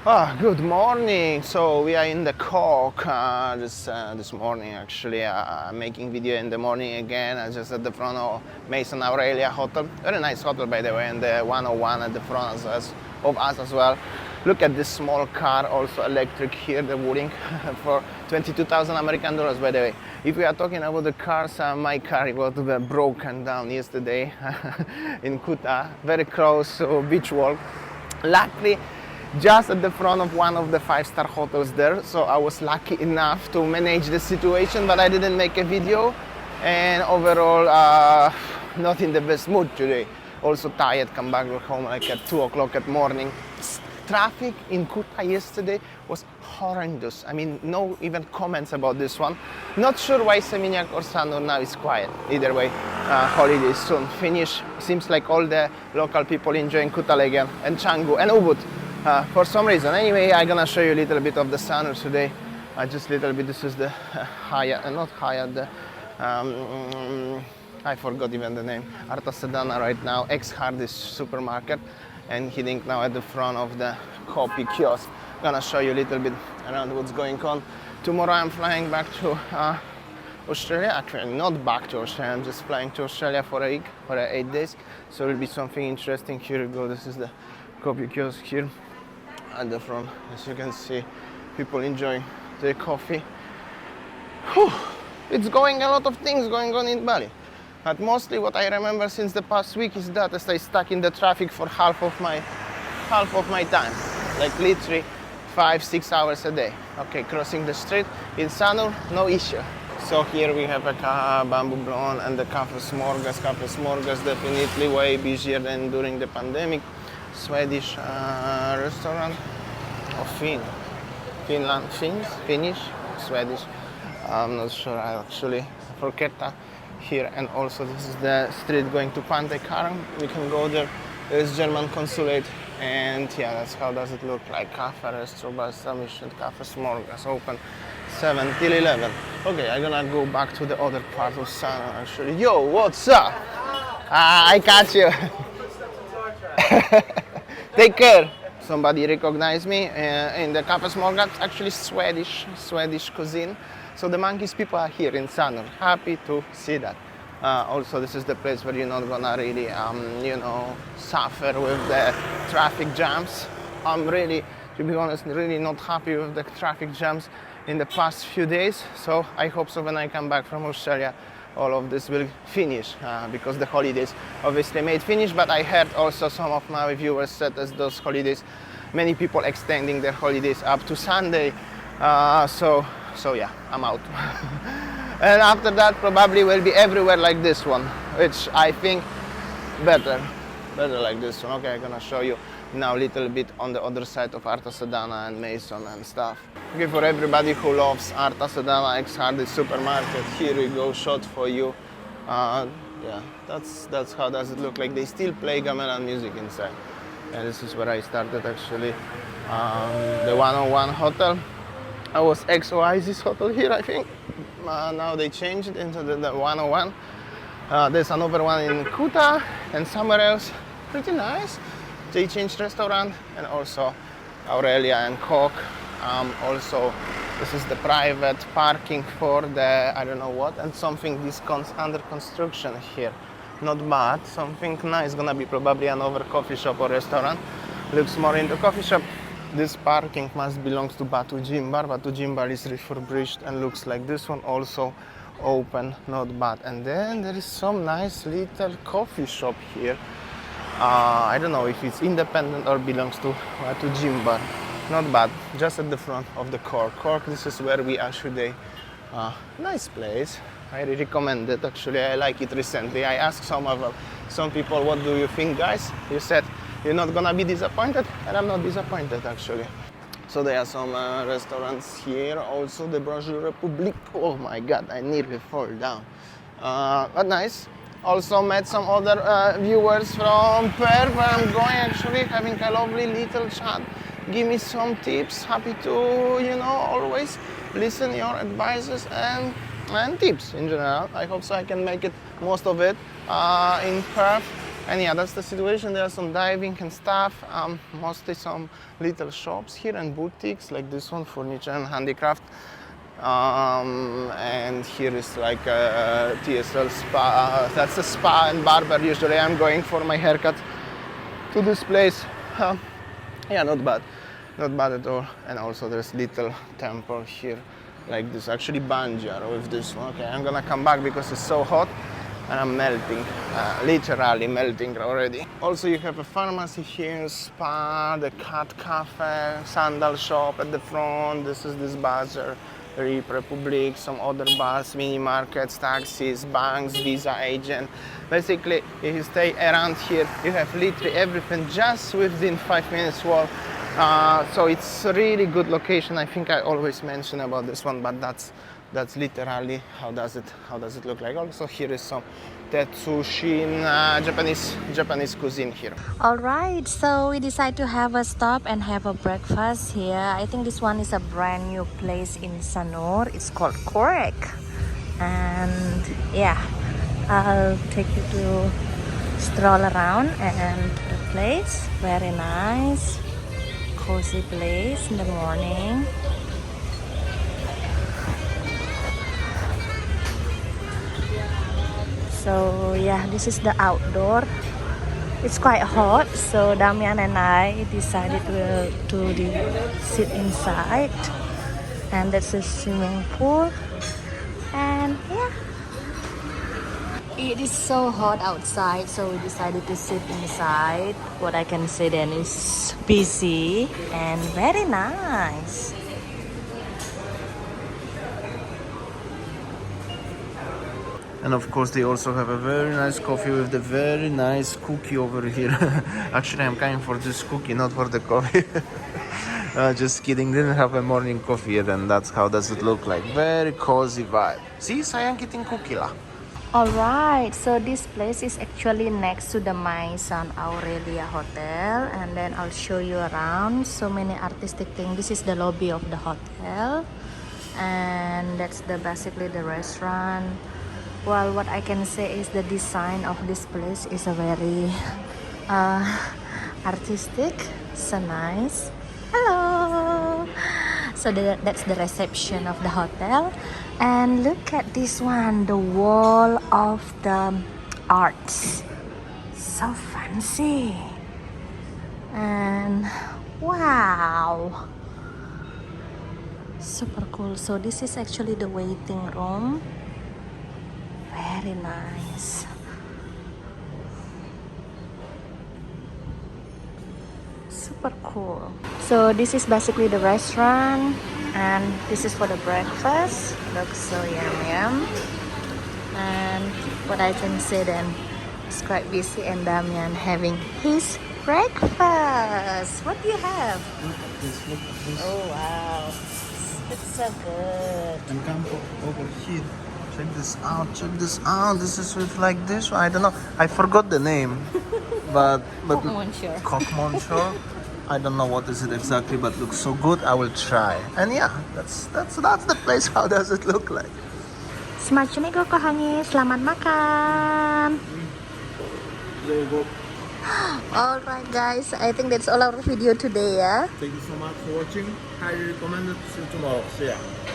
Good morning. So we are in the Cork this morning. Actually, I'm making video in the morning again. I just at the front of Mason Aurelia Hotel. Very nice hotel, by the way, and the 101 at the front of us as well. Look at this small car, also electric here, the Wooding, for 22,000 American dollars, by the way. If we are talking about the cars, my car was broken down yesterday in Kuta, very close to beach walk. Luckily, just at the front of one of the five-star hotels there, so I was lucky enough to manage the situation, but I didn't make a video, and overall not in the best mood today. Also tired, come back home like at 2 o'clock at morning. Traffic in Kuta yesterday was horrendous. I mean, no even comments about this one. Not sure why Seminyak or Sanur now is quiet. Either way, holidays soon finish. Seems like all the local people enjoying Kuta Lege and Canggu and Ubud for some reason. Anyway, I'm gonna show you a little bit of the Sanur today. Just a little bit. This is the Hyatt, not Hyatt, the I forgot even the name. Arta Sedana right now, ex-Hardee's supermarket, and heading now at the front of the coffee kiosk. Gonna show you a little bit around what's going on. Tomorrow I'm flying back to Australia. Actually, not back to Australia. I'm just flying to Australia for a week, for 8 days. So it'll be something interesting. Here you go. This is the coffee kiosk here at the front. As you can see, people enjoying their coffee. Whew. It's going a lot of things going on in Bali. But mostly what I remember since the past week is that I stay stuck in the traffic for half of my time. Like literally 5-6 hours a day. Okay, crossing the street in Sanur, no issue. So here we have a bamboo blonde and the Cafe Smorgas. Cafe Smorgas definitely way busier than during the pandemic. Swedish restaurant or Finnish, Swedish. I'm not sure actually. Forketta here, and also this is the street going to Pantai Karang. We can go there. There's German consulate, and yeah, that's how does it look like. Cafe, restaurant, establishment, Cafe Smorgas open 7 till 11. Okay, I'm gonna go back to the other part of Sanur actually. Yo, what's up? I catch you. Take care. Somebody recognized me in the Cafe Smorgas, actually Swedish cuisine. So the monkeys people are here in Sanur. Happy to see that. Also, this is the place where you're not gonna really, suffer with the traffic jams. I'm really, to be honest, really not happy with the traffic jams in the past few days. So I hope so when I come back from Australia, all of this will finish because the holidays obviously made finish. But I heard also some of my viewers said as those holidays, many people extending their holidays up to Sunday. So yeah, I'm out. And after that probably will be everywhere like this one, which I think better like this one. Okay, I'm gonna show you now a little bit on the other side of Arta Sedana and Mason and stuff. Okay, for everybody who loves Arta Sedana ex-Hardee's supermarket, here we go, shot for you. Yeah, that's how does it look like. They still play gamelan music inside. And this is where I started actually, the 101 hotel. I was ex-Oasis hotel here, I think. Now they changed it into the 101. There's another one in Kuta and somewhere else. Pretty nice. They changed restaurant and also Aurelia and Cork. Also, this is the private parking for the I don't know what, and something discounts under construction here. Not bad. Something nice. Gonna be probably another coffee shop or restaurant. Looks more into coffee shop. This parking must belong to Batu Jimbar. Batu Jimbar is refurbished and looks like this one, also open, not bad. And then there is some nice little coffee shop here. I don't know if it's independent or belongs to Batu Jimbar. Not bad, just at the front of the Cork. Cork, this is where we are today. Nice place. I really recommend it actually. I like it recently. I asked some people, what do you think, guys? You said you're not gonna be disappointed, and I'm not disappointed actually. So there are some restaurants here, also the Bonjour Republique. Oh my god, I nearly fall down. But nice. Also met some other viewers from Perth where I'm going actually, having a lovely little chat. Give me some tips. Happy to, always listen your advices and tips in general. I hope so I can make it most of it in Perth. And yeah, that's the situation. There are some diving and stuff, mostly some little shops here and boutiques like this one, furniture and handicraft. And here is like a TSL spa. That's a spa and barber. Usually I'm going for my haircut to this place. Yeah, not bad, not bad at all. And also there's little temple here, like this. Actually Banjar with this one. Okay, I'm gonna come back because it's so hot and I'm melting, literally melting already. Also you have a pharmacy here, spa, the cat cafe, sandal shop at the front. This is this bazaar. Republic, some other bars, mini markets, taxis, banks, visa agent. Basically, if you stay around here, you have literally everything just within 5 minutes walk. So it's a really good location. I think I always mention about this one, but that's literally how does it look like. Also here is some tetsushin, Japanese cuisine here. All right, so we decided to have a stop and have a breakfast here. I think this one is a brand new place in Sanur. It's called Korek. And yeah, I'll take you to stroll around and the place. Very nice, cozy place in the morning. So yeah, this is the outdoor. It's quite hot, so Damian and I decided to sit inside. And that's a swimming pool. And yeah, it is so hot outside, so we decided to sit inside. What I can say then is busy and very nice. And of course they also have a very nice coffee with the very nice cookie over here. Actually I'm coming for this cookie, not for the coffee. Just kidding, didn't have a morning coffee yet, and that's how does it look like. Very cozy vibe. See, sayang kiting cookie lah. Alright, so this place is actually next to the My Son Aurelia Hotel, and then I'll show you around. So many artistic things. This is the lobby of the hotel, and that's basically the restaurant. Well, what I can say is the design of this place is a very artistic, so nice. Hello! So that's the reception of the hotel. And look at this one, the wall of the arts. So fancy. And wow! Super cool. So this is actually the waiting room. Very nice. Super cool. So this is basically the restaurant, and this is for the breakfast. Looks so yum. And what I can say then, it's quite busy, and Damian having his breakfast. What do you have? Look at this. Oh wow, it's so good. And come over here. Check this out. This is with like this. I don't know. I forgot the name. but Coq Monsieur. I don't know what is it exactly, but looks so good. I will try. And yeah, that's the place. How does it look like? Smacznego kochani, selamat makan. Alright guys, I think that's all our video today, yeah. Thank you so much for watching. Highly recommended. See you tomorrow. See ya.